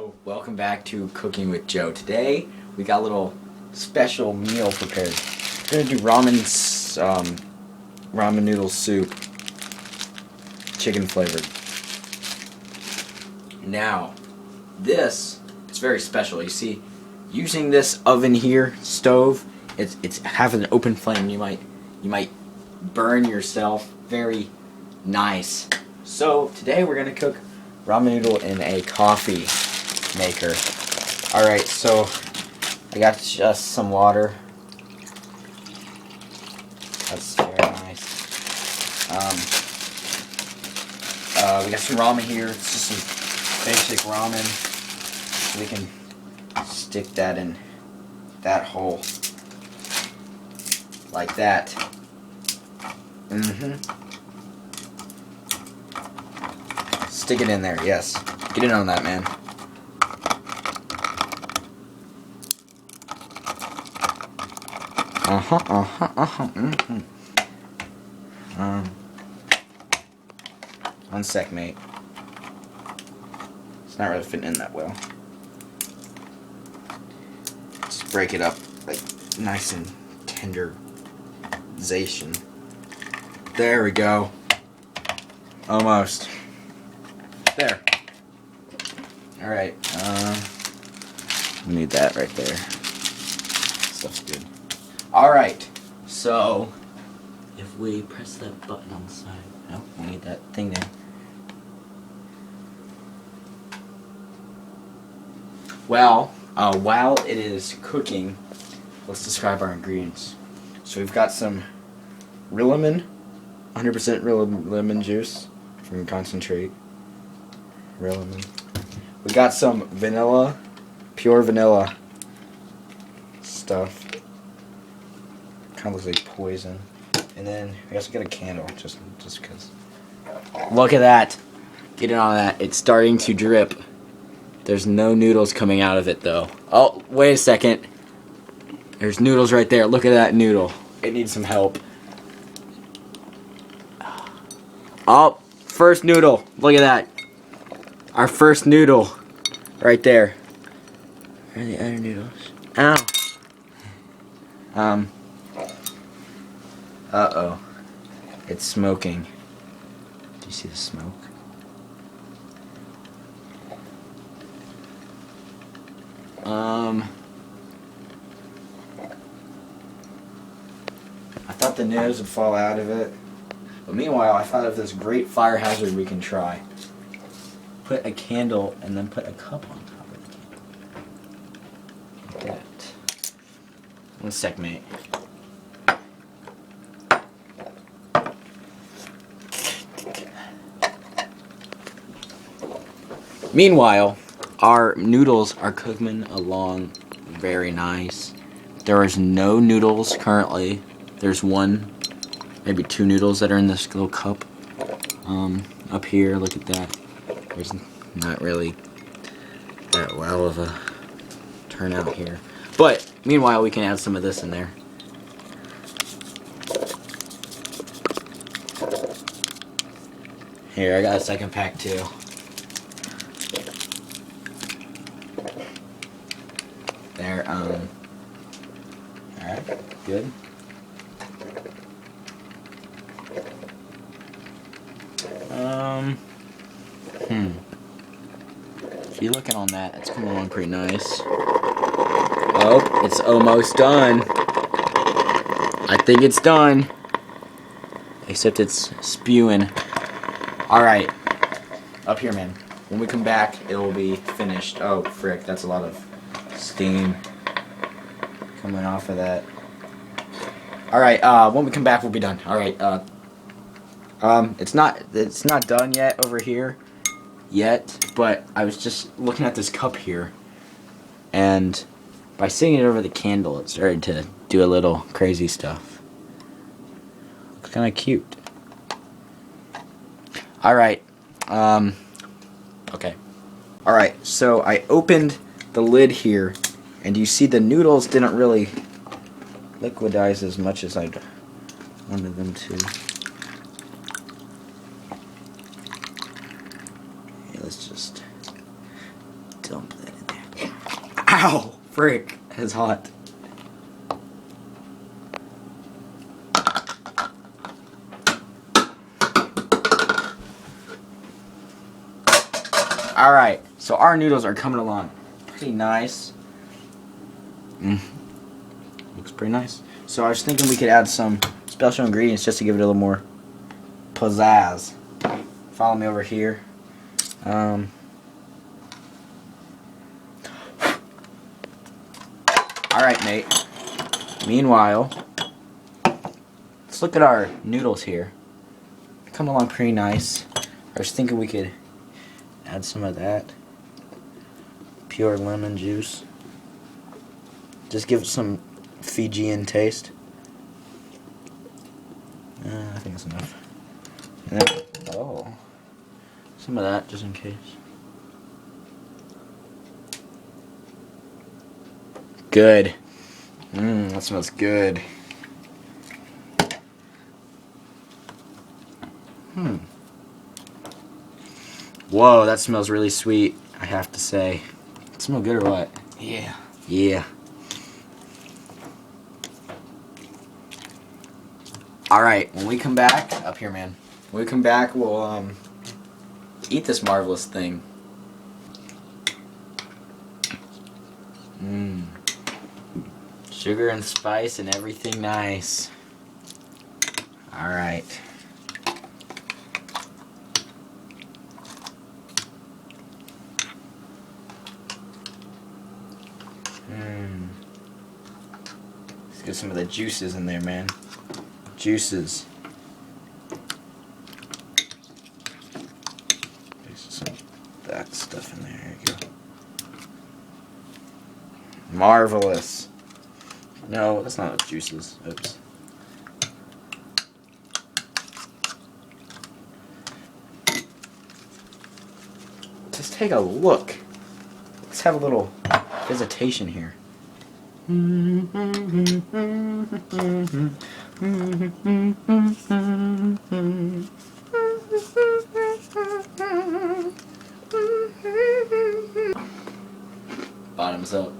So, welcome back to Cooking with Joe. Today, we got a little special meal prepared. We're gonna do ramen noodle soup, chicken flavored. Now, this is very special. You see, using this oven here, stove, it's has an open flame. You might burn yourself. Very nice. So today we're gonna cook ramen noodle in a coffee maker. Alright, so I got just some water. That's very nice. We got some ramen here. It's just some basic ramen. So we can stick that in that hole. Like that. Stick it in there, yes. Get in on that, man. One sec, mate. It's not really fitting in that well. Just break it up, like, nice and tenderization. There we go. Almost. There. Alright, we need that right there. Stuff's good. Alright, so if we press that button on the side, no, we need that thing there. Well, while it is cooking, let's describe our ingredients. So we've got some real lemon, 100% real lemon juice from concentrate. Real lemon. We got some vanilla, pure vanilla stuff. Kind of looks like poison. And then we also got a candle, just because. Look at that. Get in on that. It's starting to drip. There's no noodles coming out of it though. Oh, wait a second. There's noodles right there. Look at that noodle. It needs some help. Oh, first noodle. Look at that. Our first noodle. Right there. Where are the other noodles? Ow. Uh-oh. It's smoking. Do you see the smoke? I thought the nose would fall out of it. But meanwhile, I thought of this great fire hazard we can try. Put a candle and then put a cup on top of the candle. Like that. One sec, mate. Meanwhile, our noodles are cooking along very nice. There is no noodles currently. There's one, maybe two noodles that are in this little cup. Up here, look at that. There's not really that well of a turnout here. But, meanwhile, we can add some of this in there. Here, I got a second pack too. There, alright, good. If you're looking on that, it's coming along pretty nice. Oh, it's almost done. I think it's done. Except it's spewing. Alright. Up here, man. When we come back, it will be finished. Oh, frick, that's a lot of steam coming off of that. Alright, when we come back, we'll be done. Alright, it's not done yet over here. But I was just looking at this cup here, and by sitting it over the candle, it started to do a little crazy stuff. Looks kind of cute. Alright, okay. Alright, so I opened the lid here, and you see the noodles didn't really liquidize as much as I'd wanted them to. Let's just dump that in there. Ow! Frick! It's hot. Alright, so our noodles are coming along pretty nice. Looks pretty nice. So I was thinking we could add some special ingredients just to give it a little more pizzazz. Follow me over here. Alright, mate. Meanwhile, let's look at our noodles here. They're coming along pretty nice. I was thinking we could add some of that pure lemon juice. Just give it some Fijian taste. I think that's enough. And then, oh, some of that just in case. Good. That smells good. Whoa, that smells really sweet, I have to say. It smell good or what? Yeah. Yeah. Alright, when we come back, up here, man. When we come back, we'll eat this marvelous thing. Sugar and spice and everything nice. Alright. Let's get some of the juices in there, man. Juices. There's some of that stuff in there. There you go. Marvelous. No, that's not enough juices. Oops. Just take a look. Let's have a little visitation here. Bottoms up.